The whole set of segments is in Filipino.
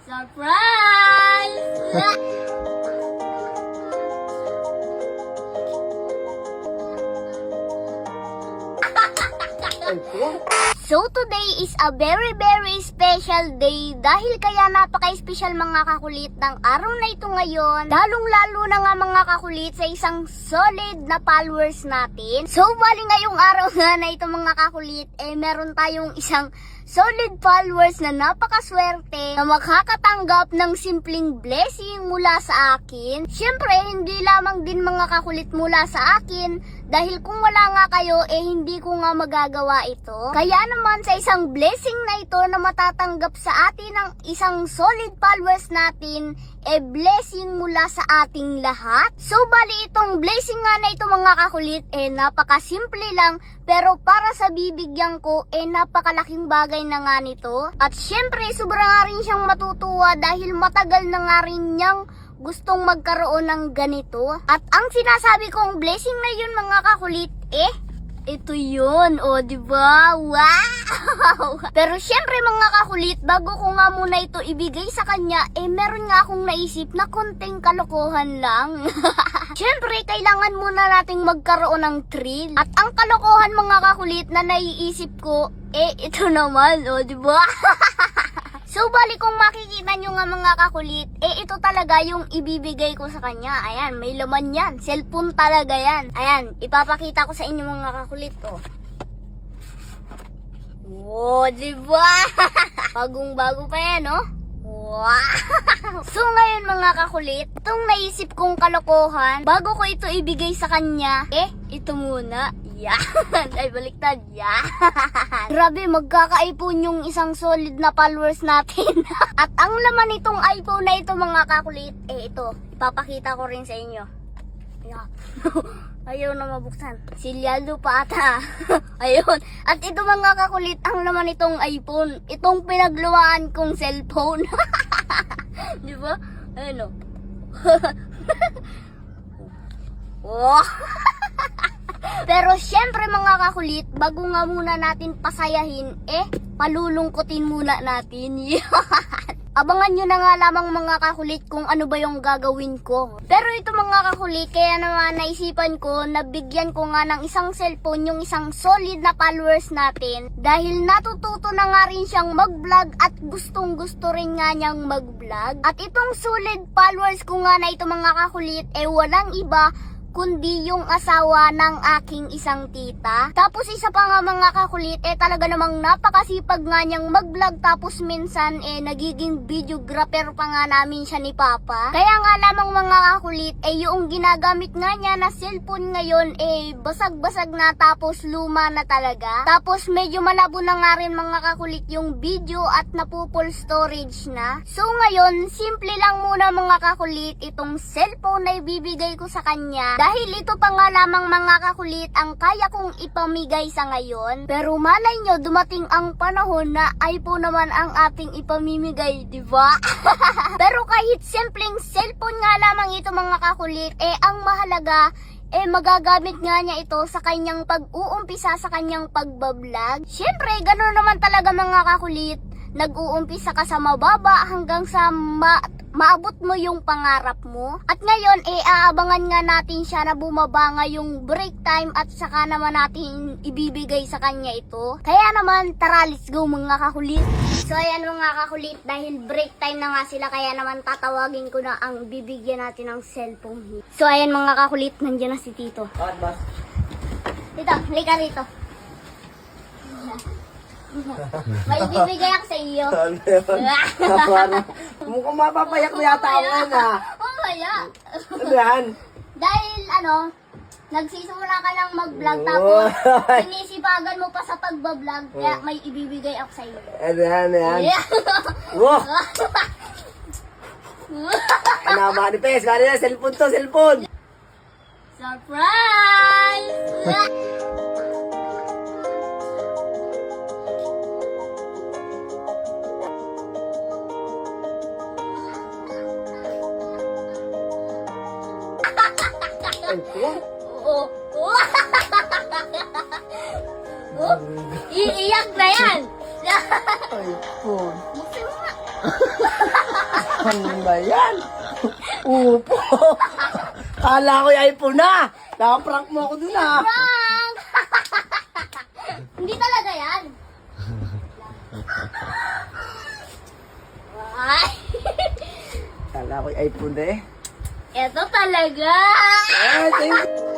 Surprise! So today is a very special day dahil kaya napaka-special mga kakulit ng araw na ito ngayon. Lalong-lalo na nga mga kakulit sa isang solid na followers natin. So bali ngayong araw nga na ito mga kakulit, meron tayong isang solid followers na napakaswerte na makakatanggap ng simpleng blessing mula sa akin. Siyempre, hindi lamang din mga kakulit mula sa akin dahil kung wala nga kayo, hindi ko nga magagawa ito. Kaya naman sa isang blessing na ito na matatanggap sa atin ng isang solid followers natin, blessing mula sa ating lahat. So bali itong blessing nga na ito mga kakulit, napakasimple lang, pero para sa bibigyan ko, napakalaking bagay na nga nito. At syempre, sobra nga rin siyang matutuwa dahil matagal na nga rin niyang gustong magkaroon ng ganito. At ang sinasabi kong blessing na yun mga kakulit, ito yun, diba? Wow! Pero syempre mga kakulit, bago ko nga muna ito ibigay sa kanya, meron nga akong naisip na konting kalokohan lang. Syempre, kailangan muna nating magkaroon ng thrill. At ang kalokohan mga kakulit na naiisip ko, ito naman, diba? So, bali kung makikita nyo nga mga kakulit, ito talaga yung ibibigay ko sa kanya. Ayan, may laman yan. Cellphone talaga yan. Ayan, ipapakita ko sa inyo mga kakulit, Wow, diba? Bagong-bago pa yan, Wow! So, ngayon mga kakulit, itong naisip kong kalokohan, bago ko ito ibigay sa kanya, ito muna. Yan! Ay, baliktad. Yan! Grabe, magkaka-iPhone yung isang solid na followers natin. At ang laman nitong iPhone na ito mga kakulit, ito, ipapakita ko rin sa inyo. Yan. Ayaw na mabuksan. Silyado pa ata. Ayun. At ito mga kakulit, ang laman nitong iPhone. Itong pinagluwaan kong cellphone. Di ba? Ayun Wow! Pero syempre mga kakulit, bago nga muna natin pasayahin, palulungkutin muna natin. Abangan nyo na nga lamang mga kakulit kung ano ba yung gagawin ko. Pero ito mga kakulit, kaya naman naisipan ko na bigyan ko nga ng isang cellphone yung isang solid na followers natin. Dahil natututo na nga rin siyang mag-vlog at gustong gusto rin nga niyang mag-vlog. At itong solid followers ko nga na ito mga kakulit, walang iba kundi yung asawa ng aking isang tita. Tapos isa pa nga mga kakulit, talaga namang napakasipag nga niyang mag-vlog. Tapos minsan nagiging videographer pa nga namin siya ni Papa. Kaya nga lamang mga kakulit, yung ginagamit nga niya na cellphone ngayon, basag-basag na tapos luma na talaga. Tapos medyo malabo na nga rin mga kakulit yung video at napo-full storage na. So ngayon, simple lang muna mga kakulit itong cellphone na ibibigay ko sa kanya. Dahil ito pa nga lamang mga kakulit ang kaya kong ipamigay sa ngayon. Pero malay nyo, dumating ang panahon na iPhone naman ang ating ipamimigay, diba? Pero kahit simpleng cellphone nga lamang ito mga kakulit, ang mahalaga, magagamit nga niya ito sa kanyang pag-uumpisa sa kanyang pagbablog. Siyempre, gano'n naman talaga mga kakulit. Nag-uumpisa ka sa mababa hanggang sa maabot mo yung pangarap mo. At ngayon, aabangan nga natin siya na bumaba nga yung break time at saka naman natin ibibigay sa kanya ito. Kaya naman, tara, let's go mga kakulit. So ayan mga kakulit, dahil break time na nga sila, kaya naman tatawagin ko na ang bibigyan natin ng cellphone. So ayan mga kakulit, nandiyan na si Tito. Boss. Tito, halika rito. May ibibigay ako sa iyo. Mukhang mapapayak na yata ako yan Mamaya. Ano yan? Dahil nagsisimula ka lang mag-vlog tapos sinisipagan mo pa sa pagbablog, kaya may ibibigay ako sa iyo. Ano yan? Yeah. Wow! Ano, manifest? Gano'n yan? Cellphone to, cellphone! Surprise! Iiyak na yan! iPhone. Buksan mo nga. Ano ba yan? Upo. Kala ko yung iPhone na. Nakaprank mo ako dun ah. Prank! Hindi talaga yan. Ay, Kala ko yung iPhone na eh. eto talaga. Ah, thank you.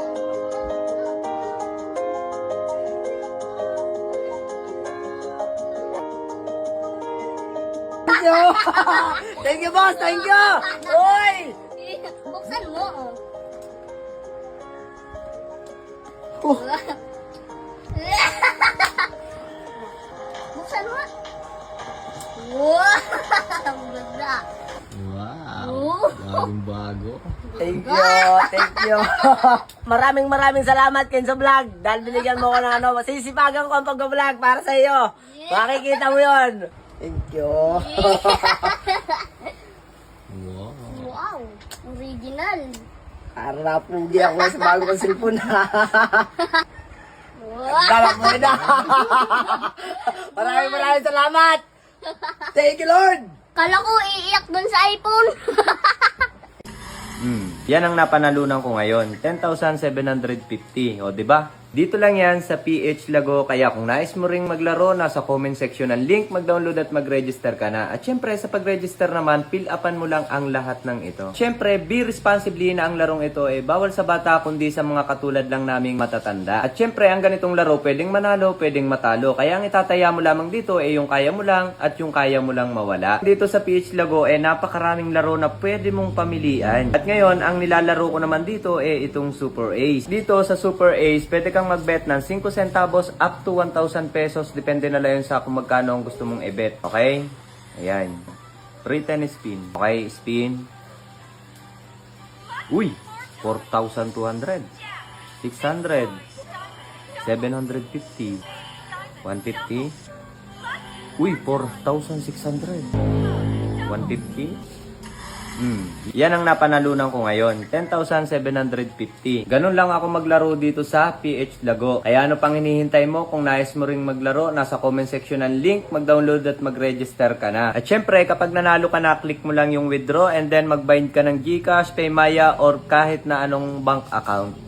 Thank you. Thank you, boss. Thank you. Uy! Buksan mo. Oh, Buksan mo. Wow! Ang ganda. Wow. Oh. Bagong bago. thank you. Thank you. maraming salamat, Kenzo Vlog. Dahil binigyan mo ko ng ano. Sisipagan ko ang pag-vlog para sa iyo. Makikita mo yon. Thank you. Wow. Wow! Original. Para napugi ako sa bago kong cellphone. Wow! Dala mo na. Maraming salamat. Thank you, Lord. Kala ko iiyak dun sa iPhone. Yan ang napanalunan ko ngayon, 10,750. O, 'di ba? Dito lang yan sa PH Lago, kaya kung nais mo ring maglaro, nasa comment section ang link, mag-download at mag-register ka na. At syempre, sa pag-register naman, fill upan mo lang ang lahat ng ito. Syempre, be responsibly na ang larong ito bawal sa bata kundi sa mga katulad lang naming matatanda. At syempre, ang ganitong laro, pwedeng manalo, pwedeng matalo. Kaya ang itataya mo lamang dito yung kaya mo lang at yung kaya mo lang mawala. Dito sa PH Lago, napakaraming laro na pwede mong pamilian. At ngayon, ang nilalaro ko naman dito itong Super Ace. Dito sa Super Ace, pwede kang mag-bet ng 5 centavos up to 1,000 pesos. Depende na lang yun sa kung magkano ang gusto mong i-bet. Okay? Ayan. Free 10 spin. Okay, spin. Uy! 4,200. 600. 750. 150. Uy! 4,600. 150. Yan ang napanalunan ko ngayon, 10,750. Ganun lang ako maglaro dito sa PH Lago. Kaya ano pang hinihintay mo? Kung nais mo ring maglaro, nasa comment section ang link, mag-download at mag-register ka na. At syempre, kapag nanalo ka na, click mo lang yung withdraw and then mag-bind ka ng GCash, Paymaya, or kahit na anong bank account.